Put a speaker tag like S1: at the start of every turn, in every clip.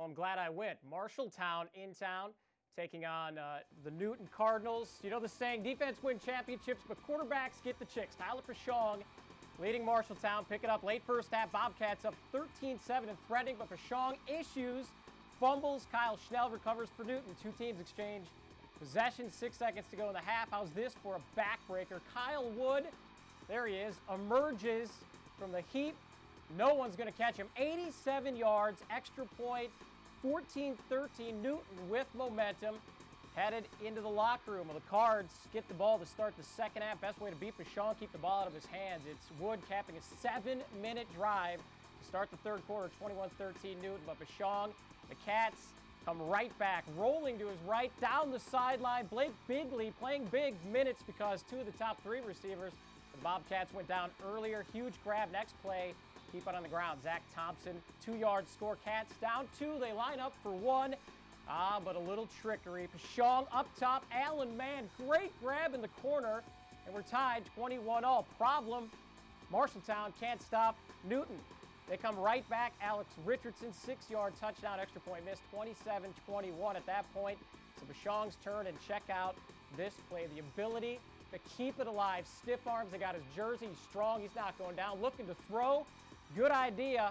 S1: Well, I'm glad I went. Marshalltown in town, taking on the Newton Cardinals. You know the saying, defense win championships, but quarterbacks get the chicks. Tyler Pashong leading Marshalltown, picking up late first half. Bobcats up 13-7 and threatening, but Pashong issues, fumbles. Kyle Schnell recovers for Newton. Two teams exchange possession, 6 seconds to go in the half. How's this for a backbreaker? Kyle Wood, there he is, emerges from the heap. No one's going to catch him. 87 yards, extra point, 14-13. Newton with momentum, headed into the locker room. Well, the Cards get the ball to start the second half. Best way to beat Pashong, keep the ball out of his hands. It's Wood capping a 7-minute drive to start the third quarter, 21-13 Newton. But Pashong, the Cats come right back, rolling to his right, down the sideline. Blake Bigley playing big minutes because two of the top three receivers, the Bobcats, went down earlier. Huge grab, next play. Keep it on the ground. Zach Thompson, 2-yard score. Cats down 2. They line up for 1. But a little trickery. Pashong up top. Allen Mann, great grab in the corner. And we're tied 21-all. Problem, Marshalltown can't stop Newton. They come right back. Alex Richardson, 6-yard touchdown, extra point missed, 27-21 at that point. So Pashong's turn, and check out this play. The ability to keep it alive. Stiff arms. They got his jersey. He's strong. He's not going down. Looking to throw. Good idea.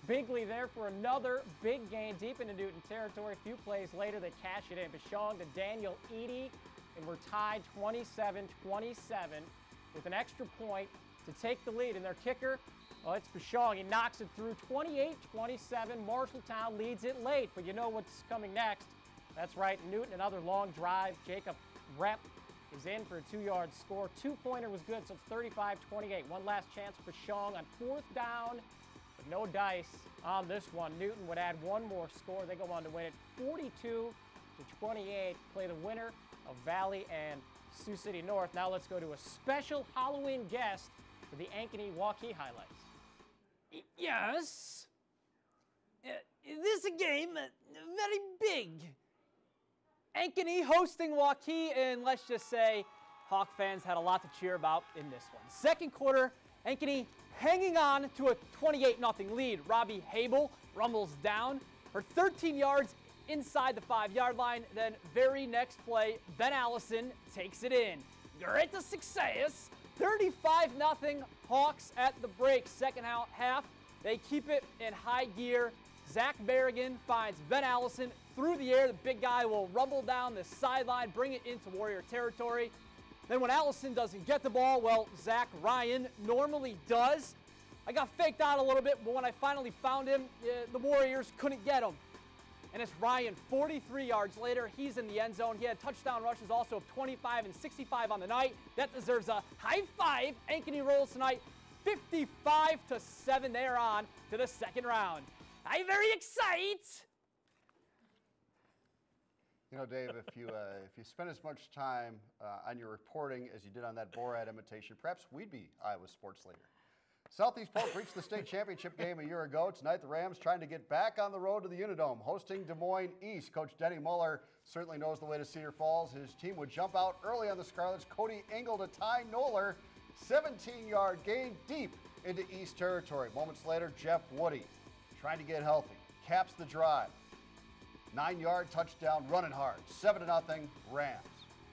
S1: Bigley there for another big gain deep into Newton territory. A few plays later, they cash it in. Pashong to Daniel Eady, and we're tied 27-27 with an extra point to take the lead. And their kicker, well, it's Pashong. He knocks it through, 28-27. Marshalltown leads it late, but you know what's coming next. That's right, Newton, another long drive. Jacob Rep is in for a 2-yard score. Two-pointer was good, so it's 35-28. One last chance for Pashong on fourth down, but no dice on this one. Newton would add one more score. They go on to win it 42-28. Play the winner of Valley and Sioux City North. Now let's go to a special Halloween guest for the Ankeny-Waukee highlights.
S2: Yes. This is a game very big. Ankeny hosting Waukee, and let's just say Hawk fans had a lot to cheer about in this one. Second quarter, Ankeny hanging on to a 28-0 lead. Robbie Habel rumbles down for 13 yards inside the 5-yard line. Then very next play, Ben Allison takes it in. Great success. 35-0 Hawks at the break. Second half, they keep it in high gear. Zach Berrigan finds Ben Allison through the air. The big guy will rumble down the sideline, bring it into Warrior territory. Then when Allison doesn't get the ball, well, Zach Ryan normally does. I got faked out a little bit, but when I finally found him, the Warriors couldn't get him. And it's Ryan, 43 yards later. He's in the end zone. He had touchdown rushes also of 25 and 65 on the night. That deserves a high five. Ankeny rolls tonight, 55-7. They're on to the second round. I'm very excited.
S3: You know, Dave, if you spend as much time on your reporting as you did on that Borat imitation, perhaps we'd be Iowa's sports leader. Southeast Polk reached the state championship game a year ago. Tonight, the Rams trying to get back on the road to the Unidome, hosting Des Moines East. Coach Denny Muller certainly knows the way to Cedar Falls. His team would jump out early on the Scarlets. Cody Engel to Ty Noller, 17-yard gain deep into East territory. Moments later, Jeff Woody trying to get healthy, caps the drive. 9-yard touchdown, running hard, 7-0 Rams.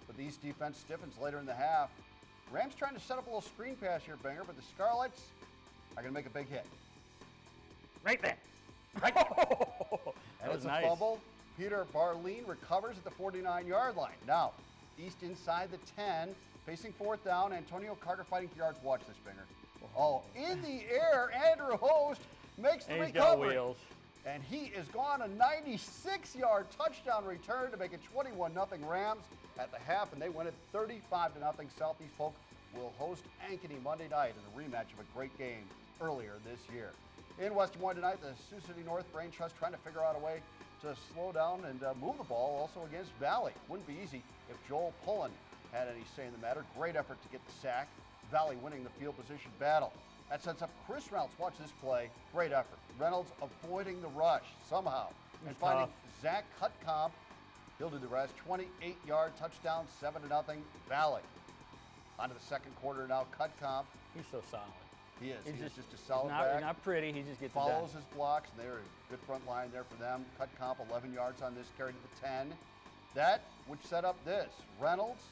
S3: But the East defense stiffens later in the half. Rams trying to set up a little screen pass here, Banger, but the Scarlets are going to make a big hit.
S1: Right there.
S3: Right there.
S1: That was
S3: a
S1: nice.
S3: fumble. Peter Barleen recovers at the 49-yard line. Now, East inside the 10, facing fourth down. Antonio Carter fighting for yards. Watch this, Banger. Oh, in the air, Andrew Host makes the recovery.
S1: He's got wheels.
S3: And he is gone, a 96-yard touchdown return to make it 21-0 Rams at the half, and they win it 35-0. Southeast Polk will host Ankeny Monday night in a rematch of a great game earlier this year. In West Des Moines tonight, the Sioux City North Brain Trust trying to figure out a way to slow down and move the ball also against Valley. Wouldn't be easy if Joel Pullen had any say in the matter. Great effort to get the sack. Valley winning the field position battle. That sets up Chris Reynolds. Watch this play. Great effort. Reynolds avoiding the rush somehow and finding Zach Cutcomb. He'll do the rest. 28-yard touchdown, 7-0 Valley. On to the second quarter now. Cutcomb.
S1: He's so solid.
S3: He is.
S2: He's
S3: He's
S2: just
S3: just a solid
S2: not,
S3: back.
S2: not pretty. He just gets
S3: Follows
S2: it done.
S3: his blocks, and they're a good front line there for them. Cut comp 11 yards on this, carried to the 10. That would set up this. Reynolds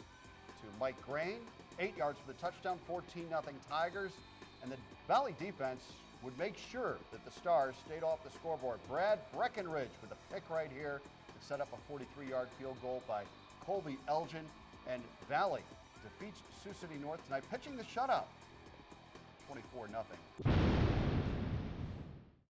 S3: to Mike Grain, 8 yards for the touchdown, 14-0 Tigers. And the Valley defense would make sure that the Stars stayed off the scoreboard. Brad Breckenridge with a pick right here to set up a 43-yard field goal by Colby Elgin. And Valley defeats Sioux City North tonight, pitching the shutout, 24-0.